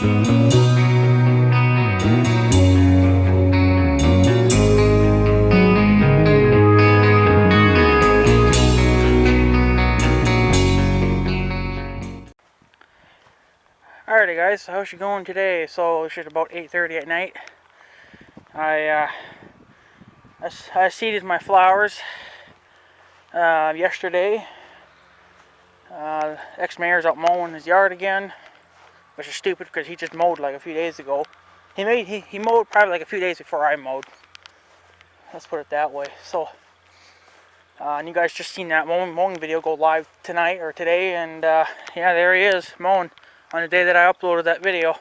Alrighty guys, so how's you going today? So it's just about 8:30 at night. I seeded my flowers yesterday. Ex-mayor's out mowing his yard again, which is stupid because he just mowed like a few days ago. He mowed probably like a few days before I mowed. Let's put it that way. So, and you guys just seen that mowing video go live tonight or today, and yeah, there he is mowing on the day that I uploaded that video.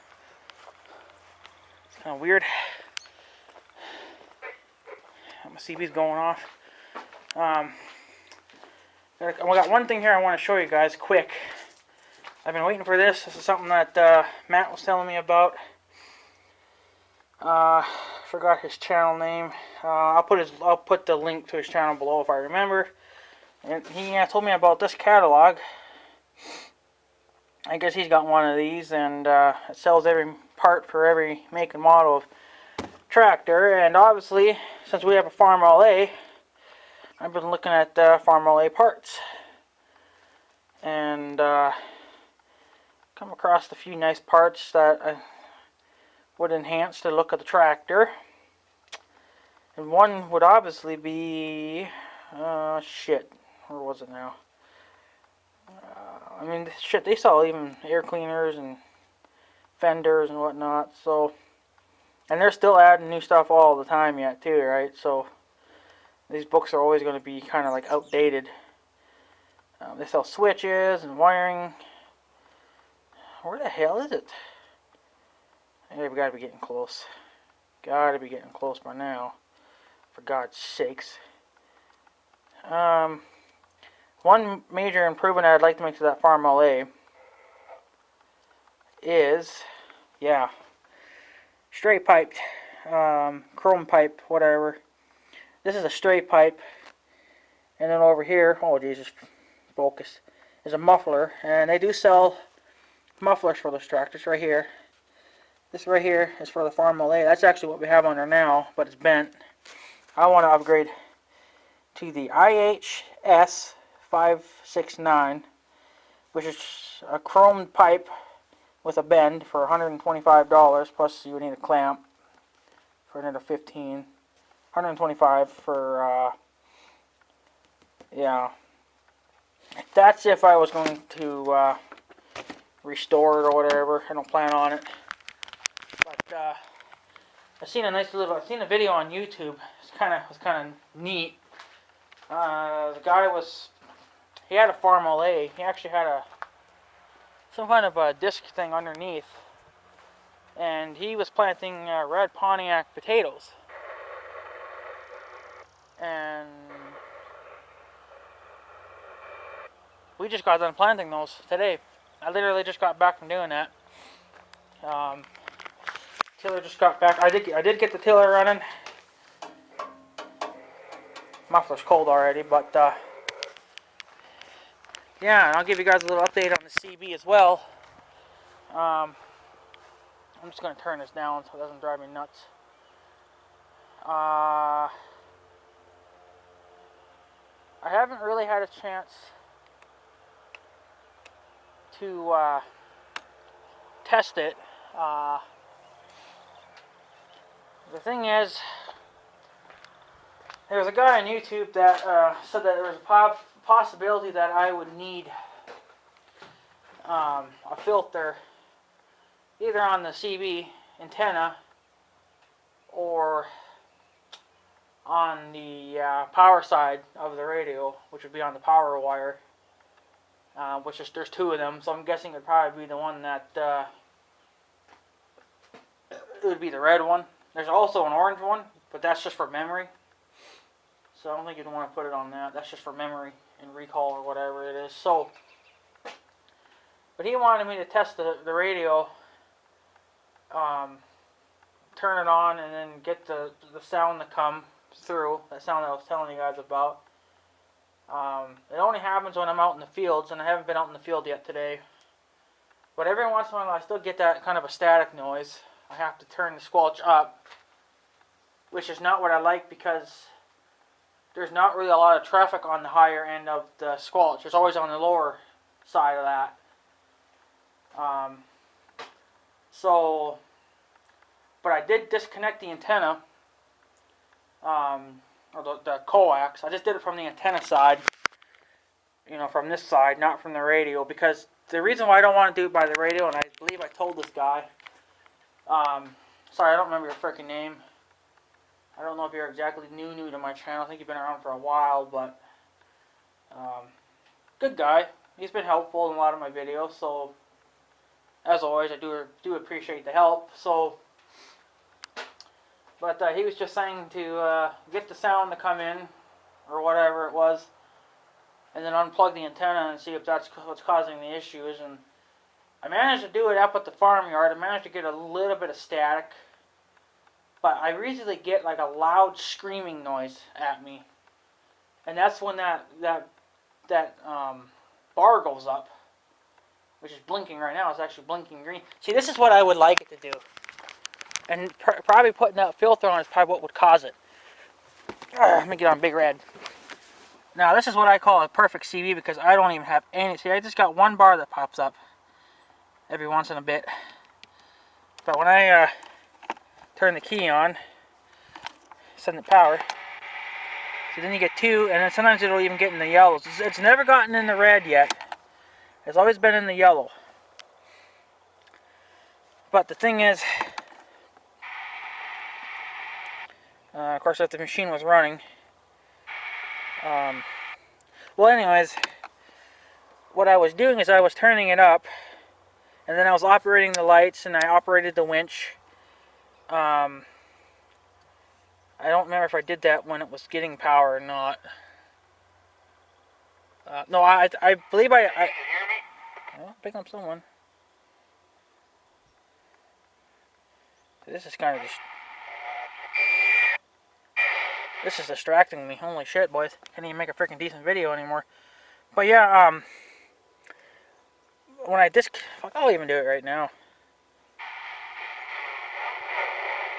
It's kind of weird. My CB's going off. I got one thing here I want to show you guys quick. I've been waiting for this. This is something that Matt was telling me about. Forgot his channel name. I'll put the link to his channel below if I remember. And he told me about this catalog. I guess he's got one of these, and it sells every part for every make and model of tractor. And obviously, since we have a Farm LA, I've been looking at Farm LA parts, and come across a few nice parts that would enhance the look of the tractor. And one would obviously be shit. Where was it now? I mean, shit, they sell even air cleaners and fenders and whatnot. So, and they're still adding new stuff all the time yet too, right? So these books are always going to be kind of like outdated. They sell switches and wiring. Where the hell is it? Hey, we gotta be getting close. Gotta be getting close by now. For God's sakes. One major improvement I'd like to make to that Farm LA is, yeah, straight piped, chrome pipe, whatever. This is a straight pipe, and then over here, oh Jesus, focus, is a muffler, and they do sell mufflers for those tractors right here. This right here is for the Farm LA. That's actually what we have on there now, but it's bent. I want to upgrade to the IHS 569, which is a chrome pipe with a bend for $125, plus you would need a clamp for another $15. $125 for, yeah. That's if I was going to restore it or whatever. I don't plan on it. But I've seen a video on YouTube. It's kind of neat. The guy he had a Farm LA. He actually had some kind of a disc thing underneath, and he was planting red Pontiac potatoes. And we just got done planting those today. I literally just got back from doing that. Tiller just got back. I did get the tiller running. Muffler's cold already, but yeah, and I'll give you guys a little update on the CB as well. I'm just going to turn this down so it doesn't drive me nuts. I haven't really had a chance to test it. The thing is, there was a guy on YouTube that said that there was a possibility that I would need a filter either on the CB antenna or on the power side of the radio, which would be on the power wire, there's two of them, so I'm guessing it would probably be the one that it would be the red one. There's also an orange one, but that's just for memory, so I don't think you'd want to put it on that. That's just for memory and recall or whatever it is. So, but he wanted me to test the radio, turn it on, and then get the sound to come through, that sound that I was telling you guys about. It only happens when I'm out in the fields, and I haven't been out in the field yet today. But every once in a while I still get that kind of a static noise. I have to turn the squelch up, which is not what I like because there's not really a lot of traffic on the higher end of the squelch. It's always on the lower side of that. But I did disconnect the antenna, or the coax. I just did it from the antenna side, you know, from this side, not from the radio, because the reason why I don't want to do it by the radio, and I believe I told this guy, sorry, I don't remember your freaking name. I don't know if you're exactly new to my channel. I think you've been around for a while, but good guy. He's been helpful in a lot of my videos, so as always, I do appreciate the help. So, but he was just saying to get the sound to come in, or whatever it was, and then unplug the antenna and see if that's what's causing the issues. And I managed to do it up at the farmyard. I managed to get a little bit of static, but I usually get like a loud screaming noise at me, and that's when that bar goes up, which is blinking right now. It's actually blinking green. See, this is what I would like it to do, and probably putting that filter on is probably what would cause it. Let me get on Big Red. Now, this is what I call a perfect CV because I don't even have any. See, I just got one bar that pops up every once in a bit. But when I turn the key on, send the power, so then you get two, and then sometimes it'll even get in the yellows. It's never gotten in the red yet. It's always been in the yellow. But the thing is, of course, if the machine was running. Well, anyways, what I was doing is I was turning it up, and then I was operating the lights, and I operated the winch. I don't remember if I did that when it was getting power or not. No, I believe oh, picking up someone. This is kind of just... This is distracting me. Holy shit, boys. Can't even make a freaking decent video anymore. But yeah, when I fuck, I'll even do it right now.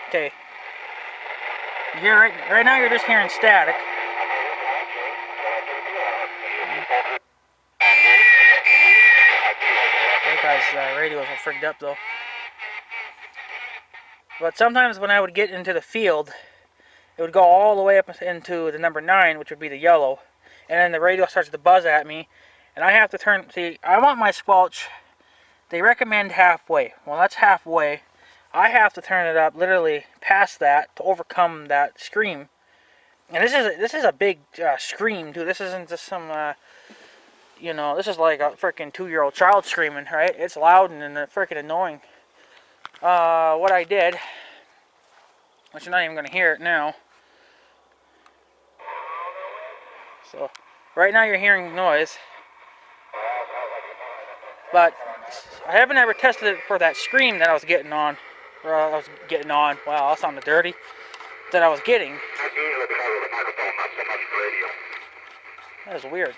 Okay. You hear right now you're just hearing static. That guy's radios are freaked up though. But sometimes when I would get into the field, it would go all the way up into the number 9, which would be the yellow, and then the radio starts to buzz at me, and I have to turn. See, I want my squelch. They recommend halfway. Well, that's halfway. I have to turn it up literally past that to overcome that scream. And this is a big scream too. This isn't just some you know, this is like a freaking 2-year-old child screaming, right? It's loud and freaking annoying. What I did, which you're not even going to hear it now. So, right now you're hearing noise. But I haven't ever tested it for that scream that I was getting on. Wow, that sounded dirty. That I was getting. That is weird.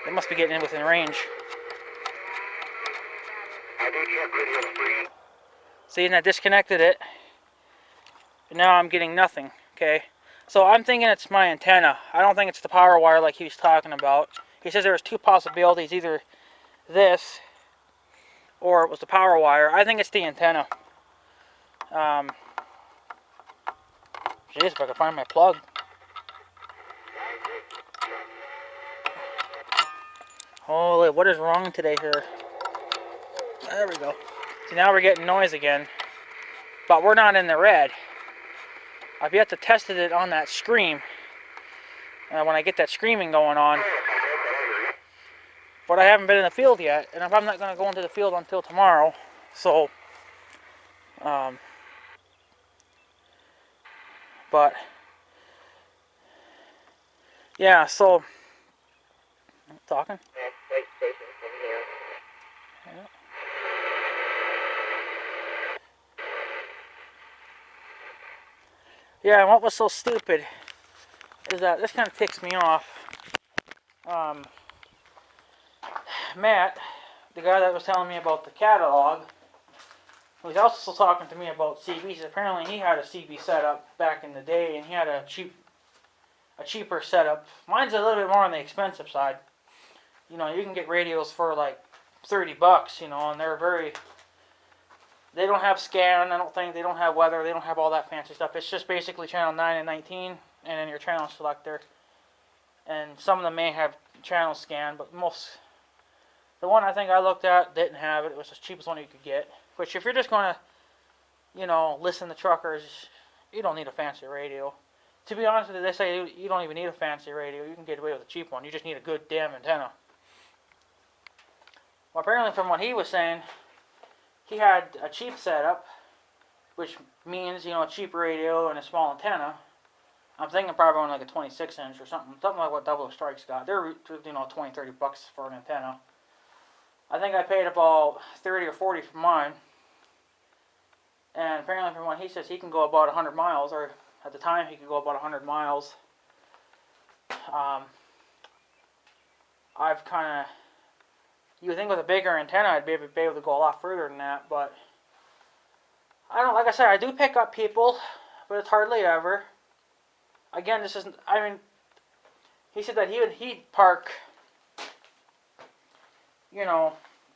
They must be getting in within range. See, and I disconnected it. And now I'm getting nothing, okay? So I'm thinking it's my antenna. I don't think it's the power wire like he was talking about. He says there was 2 possibilities, either this or it was the power wire. I think it's the antenna. Jeez, if I could find my plug. Holy, what is wrong today here? There we go. See, now we're getting noise again. But we're not in the red. I've yet to test it on that scream. When I get that screaming going on. But I haven't been in the field yet. And I'm not going to go into the field until tomorrow. So. But. Yeah, so. I'm talking. Yeah. Yeah, and what was so stupid is that this kind of ticks me off. Matt, the guy that was telling me about the catalog, was also still talking to me about CBs. Apparently, he had a CB setup back in the day, and he had a cheaper setup. Mine's a little bit more on the expensive side. You know, you can get radios for like $30, you know, and they're very. They don't have scan, I don't think. They don't have weather. They don't have all that fancy stuff. It's just basically channel 9 and 19, and then your channel selector. And some of them may have channel scan, but most. The one I think I looked at didn't have it. It was the cheapest one you could get. Which, if you're just going to, you know, listen to truckers, you don't need a fancy radio. To be honest with you, they say you don't even need a fancy radio. You can get away with a cheap one. You just need a good damn antenna. Well, apparently from what he was saying, he had a cheap setup, which means, you know, a cheap radio and a small antenna. I'm thinking probably on like a 26-inch or something like what Double Strike's got. They're, you know, $20-30 for an antenna. I think I paid about $30 or $40 for mine. And apparently from what he says, he can go about 100 miles, or at the time he could go about 100 miles. I've kind of, you would think with a bigger antenna I'd be able to go a lot further than that, but I don't, like I said, I do pick up people, but it's hardly ever. Again, this isn't, I mean, he said that he'd park, you know,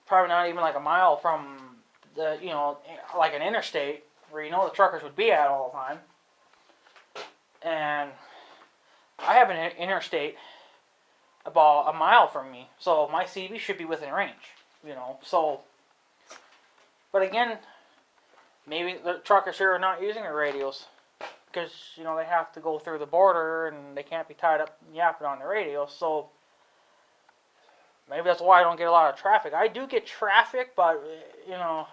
probably not even like a mile from the, you know, like an interstate where you know the truckers would be at all the time. And I have an interstate about a mile from me, so my CB should be within range, you know. So, but again, maybe the truckers here are not using their radios because, you know, they have to go through the border and they can't be tied up yapping on the radio. So maybe that's why I don't get a lot of traffic. I do get traffic, but, you know,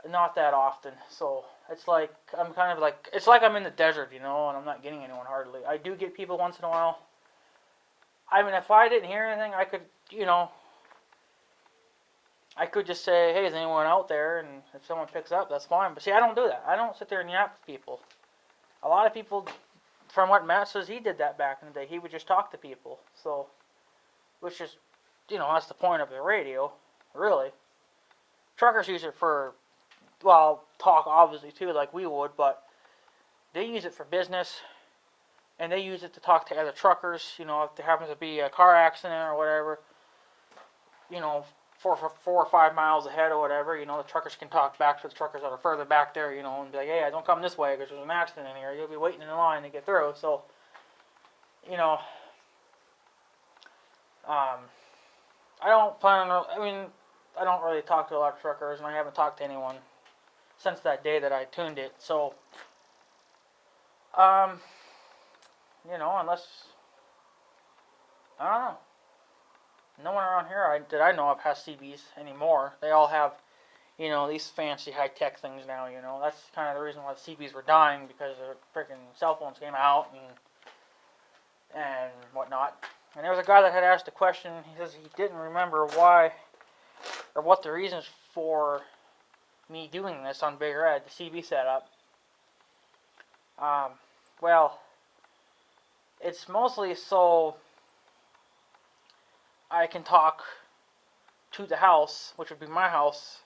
not that often. So it's like I'm kind of like, it's like I'm in the desert, you know, and I'm not getting anyone hardly. I do get people once in a while. I mean, if I didn't hear anything, I could, you know, I could just say, hey, is anyone out there? And if someone picks up, that's fine. But see, I don't do that. I don't sit there and yap with people. A lot of people, from what Matt says, he did that back in the day. He would just talk to people. So, which is, you know, that's the point of the radio, really. Truckers use it for, well, talk obviously too, like we would, but they use it for business. And they use it to talk to other truckers, you know, if there happens to be a car accident or whatever, you know, 4 or 5 miles ahead or whatever, you know, the truckers can talk back to the truckers that are further back there, you know, and be like, hey, don't come this way because there's an accident in here. You'll be waiting in line to get through. So, you know, I don't plan on, I mean, I don't really talk to a lot of truckers, and I haven't talked to anyone since that day that I tuned it. So, you know, unless, I don't know. No one around here that I know of has CBs anymore. They all have, you know, these fancy high-tech things now, you know. That's kind of the reason why the CBs were dying, because the freaking cell phones came out and whatnot. And there was a guy that had asked a question. He says he didn't remember why, or what the reasons for me doing this on Big Red, the CB setup. Well, it's mostly so I can talk to the house, which would be my house,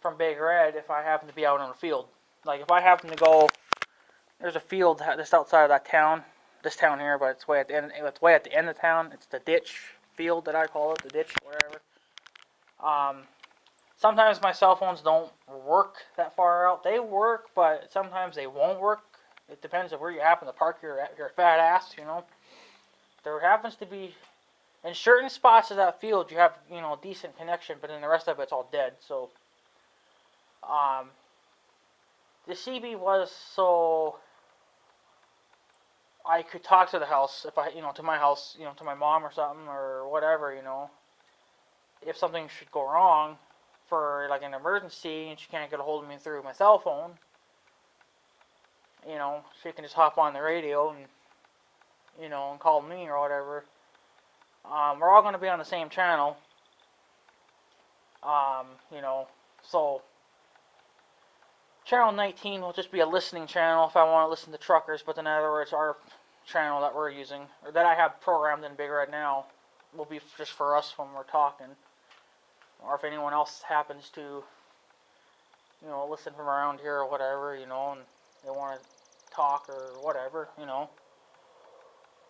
from Big Red if I happen to be out on the field. Like if I happen to go, there's a field just outside of that town, this town here, but it's way at the end. It's way at the end of town. It's the ditch field that I call it, the ditch, whatever. Sometimes my cell phones don't work that far out. They work, but sometimes they won't work. It depends on where you happen to park your fat ass, you know. There happens to be, in certain spots of that field, you have, you know, decent connection, but then the rest of it's all dead. So, the CB was so I could talk to the house, if I, you know, to my house, you know, to my mom or something, or whatever, you know. If something should go wrong for, like, an emergency, and she can't get a hold of me through my cell phone, you know, she can just hop on the radio and, you know, and call me or whatever. We're all going to be on the same channel. You know, so channel 19 will just be a listening channel if I want to listen to truckers, but in other words, our channel that we're using, or that I have programmed in Big Red now, will be just for us when we're talking, or if anyone else happens to, you know, listen from around here or whatever, you know, and they want to talk or whatever, you know.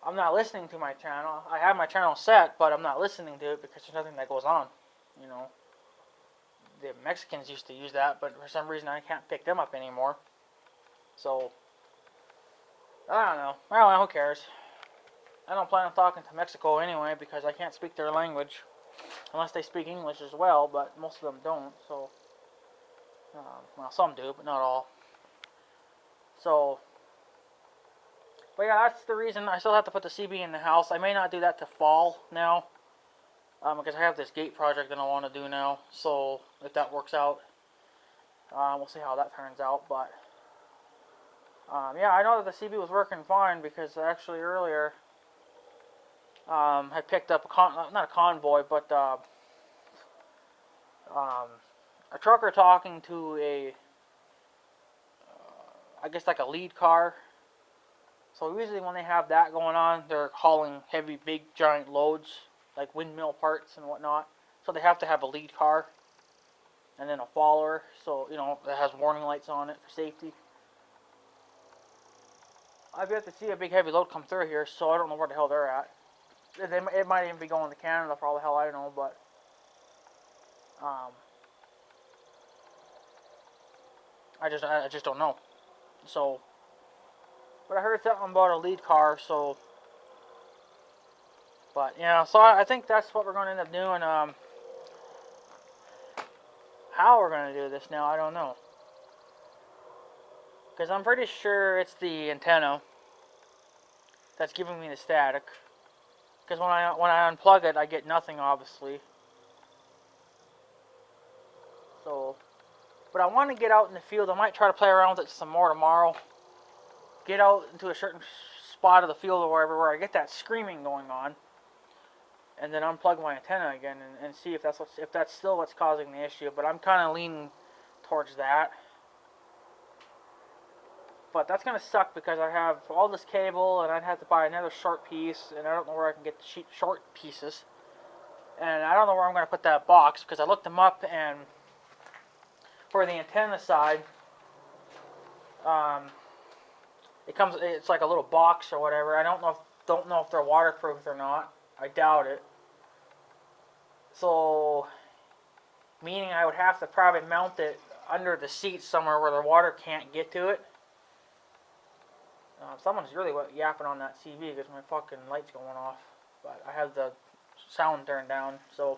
I'm not listening to my channel. I have my channel set, but I'm not listening to it because there's nothing that goes on, you know. The Mexicans used to use that, but for some reason I can't pick them up anymore. So, I don't know. Well, who cares? I don't plan on talking to Mexico anyway because I can't speak their language. Unless they speak English as well, but most of them don't, so... well, some do, but not all. So... But yeah, that's the reason I still have to put the CB in the house. I may not do that to fall now. Because I have this gate project that I want to do now. So, if that works out, we'll see how that turns out. But, yeah, I know that the CB was working fine because actually earlier, I picked up not a convoy, but a trucker talking to a, I guess like a lead car. So usually when they have that going on, they're hauling heavy, big, giant loads, like windmill parts and whatnot. So they have to have a lead car and then a follower, so, you know, that has warning lights on it for safety. I've yet to see a big heavy load come through here, so I don't know where the hell they're at. It might even be going to Canada for all the hell I know, but I just don't know. So, but I heard something about a lead car, so. But yeah, so I think that's what we're going to end up doing. How we're going to do this now, I don't know. Because I'm pretty sure it's the antenna that's giving me the static. Because when I unplug it, I get nothing, obviously. So, but I want to get out in the field. I might try to play around with it some more tomorrow. Get out into a certain spot of the field or wherever where I get that screaming going on. And then unplug my antenna again and see if that's still what's causing the issue. But I'm kind of leaning towards that. But that's going to suck because I have all this cable and I'd have to buy another short piece. And I don't know where I can get the short pieces. And I don't know where I'm going to put that box because I looked them up, and for the antenna side, it's like a little box or whatever. I don't know if they're waterproof or not. I doubt it. So, meaning I would have to probably mount it under the seat somewhere where the water can't get to it. Someone's really yapping on that TV because my fucking light's going off. But I have the sound turned down, so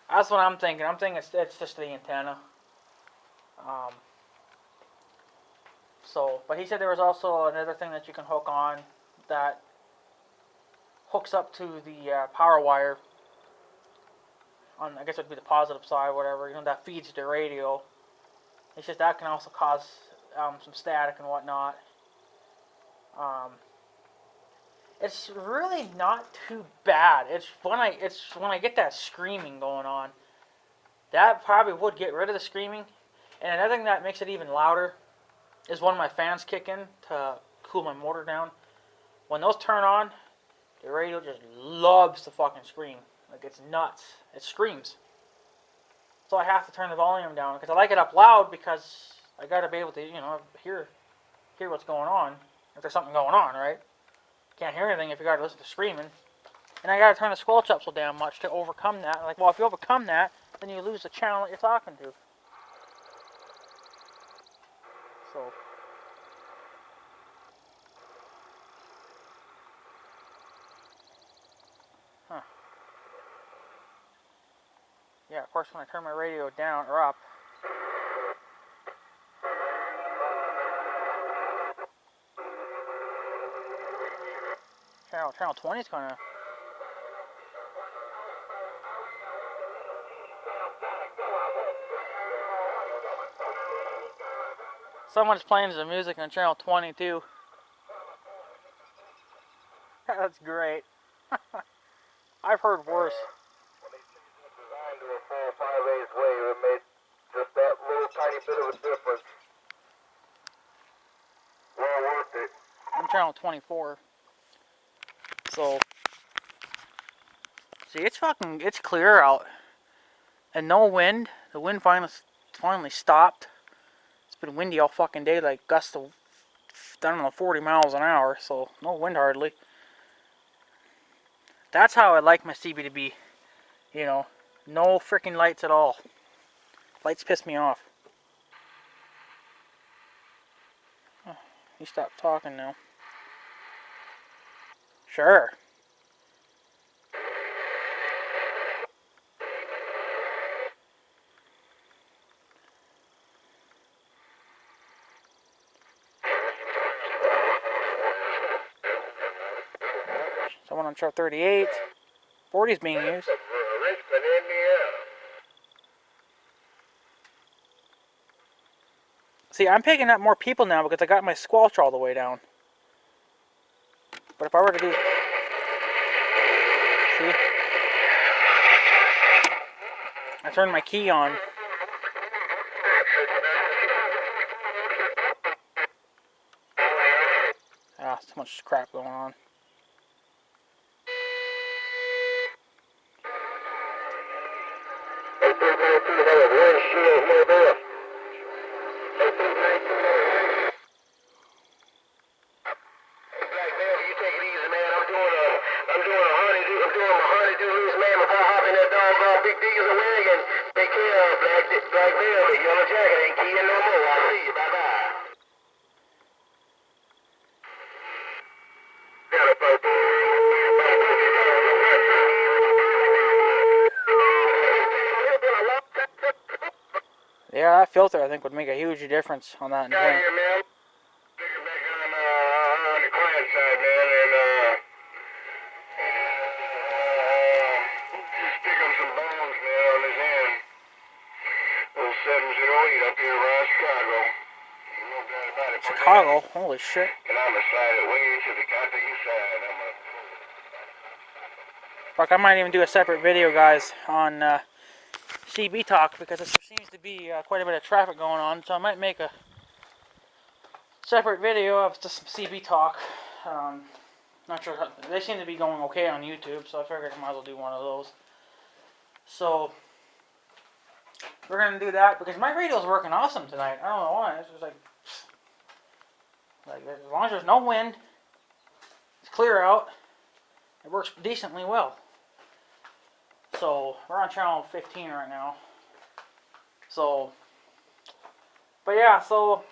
that's what I'm thinking. I'm thinking it's just the antenna. So, but he said there was also another thing that you can hook on that hooks up to the power wire on, I guess it would be the positive side, whatever, you know, that feeds the radio. He says that can also cause some static and whatnot. It's really not too bad. It's when I get that screaming going on. That probably would get rid of the screaming. And another thing that makes it even louder is when my fans kick in to cool my motor down. When those turn on, the radio just loves to fucking scream. Like, it's nuts. It screams. So I have to turn the volume down because I like it up loud because I gotta be able to, you know, hear what's going on. If there's something going on, right? Can't hear anything if you gotta listen to screaming. And I gotta turn the squelch up so damn much to overcome that. Like, well, if you overcome that, then you lose the channel that you're talking to. So. Huh. Yeah, of course when I turn my radio down or up. Channel 20 is gonna. Someone's playing some music on channel 22. That's great. I've heard worse. When they changed the design to a full 5/8 wave, it made just that little tiny bit of a difference. Well worth it. I'm channel 24. So, see, it's clear out. And no wind. The wind finally stopped. It's been windy all fucking day, like gusts of, I don't know, 40 miles an hour. So, no wind hardly. That's how I like my CB to be. You know, no freaking lights at all. Lights piss me off. Oh, you stop talking now. Sure. Someone on chart 38. 40 is being used. See, I'm picking up more people now because I got my squelch all the way down. But if I were to do... See? I turned my key on. Ah, too much crap going on. Yeah, that filter I think would make a huge difference on that antenna. Chicago, holy shit. Fuck, I might even do a separate video, guys, on CB talk because there seems to be quite a bit of traffic going on, so I might make a separate video of just some CB talk. Not sure how, they seem to be going okay on YouTube, so I figured I might as well do one of those. So we're gonna do that because my radio's working awesome tonight. I don't know why. It's just like as long as there's no wind, it's clear out. It works decently well. So we're on channel 15 right now. So, but yeah, so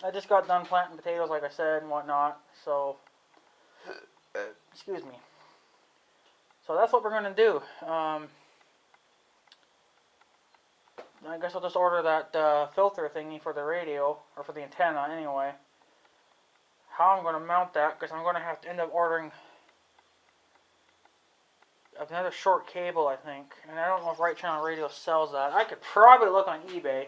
I just got done planting potatoes, like I said, and whatnot. So, excuse me. So that's what we're gonna do. I guess I'll just order that filter thingy for the radio, or for the antenna anyway. How I'm going to mount that, because I'm going to have to end up ordering another short cable, I think. And I don't know if Right Channel Radio sells that. I could probably look on eBay,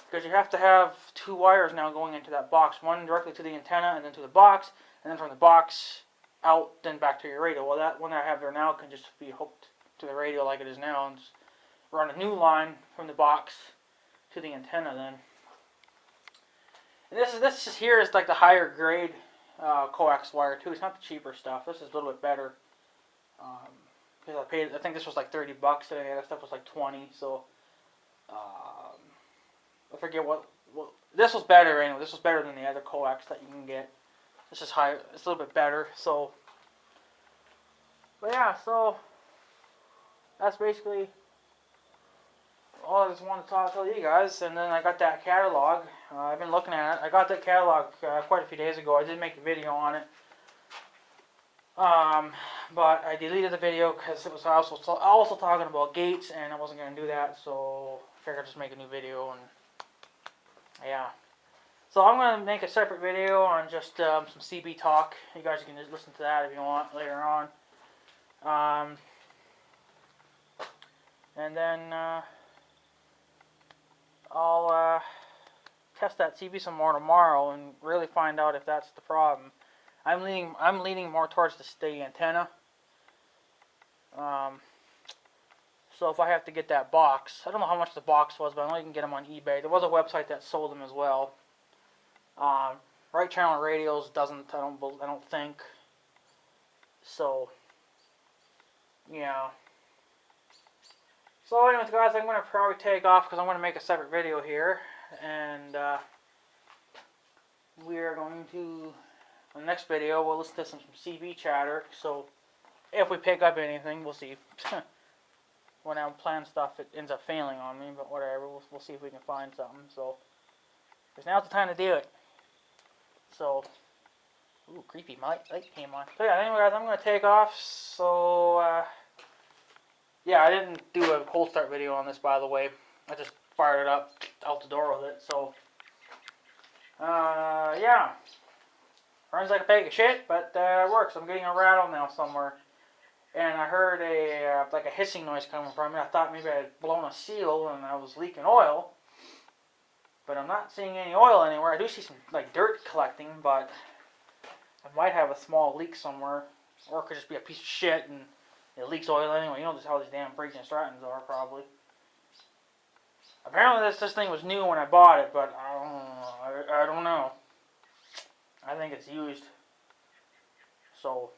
because you have to have two wires now going into that box. One directly to the antenna, and then to the box, and then from the box out, then back to your radio. Well, that one that I have there now can just be hooked to the radio like it is now, and just run a new line from the box to the antenna then. And this here is like the higher grade coax wire too. It's not the cheaper stuff. This is a little bit better. Because I think this was like $30 today. That stuff was like 20. So I forget what this was better anyway. This was better than the other coax that you can get. This is higher. It's a little bit better. So, but yeah. So that's basically all I just wanted to tell you guys. And then I got that catalog. I've been looking at it. I got that catalog quite a few days ago. I did make a video on it. But I deleted the video because it was also talking about gates, and I wasn't going to do that. So I figured I'd just make a new video. And yeah. So I'm going to make a separate video on just some CB talk. You guys can just listen to that if you want later on. And then I'll test that CB some more tomorrow and really find out if that's the problem. I'm leaning more towards the antenna. So if I have to get that box, I don't know how much the box was, but I know you can get them on eBay. There was a website that sold them as well. Right Channel Radios doesn't. I don't think. So, yeah. So anyways, guys, I'm going to probably take off because I'm going to make a separate video here. And we are going to, in the next video, we'll listen to some CB chatter. So if we pick up anything, we'll see. When I plan stuff, it ends up failing on me, but whatever. We'll see if we can find something. So, because now's the time to do it. So, ooh, creepy light came on. So yeah, anyway, guys, I'm going to take off. So, yeah, I didn't do a cold start video on this, by the way. I just fired it up out the door with it. So, yeah. Runs like a bag of shit, but it works. I'm getting a rattle now somewhere. And I heard like a hissing noise coming from it. I thought maybe I had blown a seal and I was leaking oil. But I'm not seeing any oil anywhere. I do see some like dirt collecting, but I might have a small leak somewhere. Or it could just be a piece of shit and it leaks oil anyway. You know just how these damn Briggs & Strattons are, probably. Apparently this thing was new when I bought it, but I don't know. I don't know. I think it's used. So,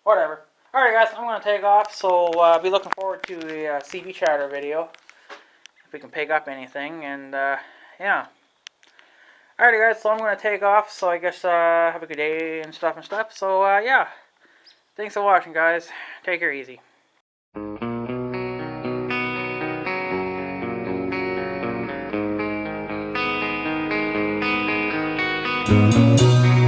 whatever. Alright guys, I'm going to take off, so be looking forward to the CB chatter video. If we can pick up anything, and yeah. Alrighty guys, so I'm going to take off, so I guess have a good day and stuff. So yeah. Thanks for watching, guys. Take her easy. Thank you.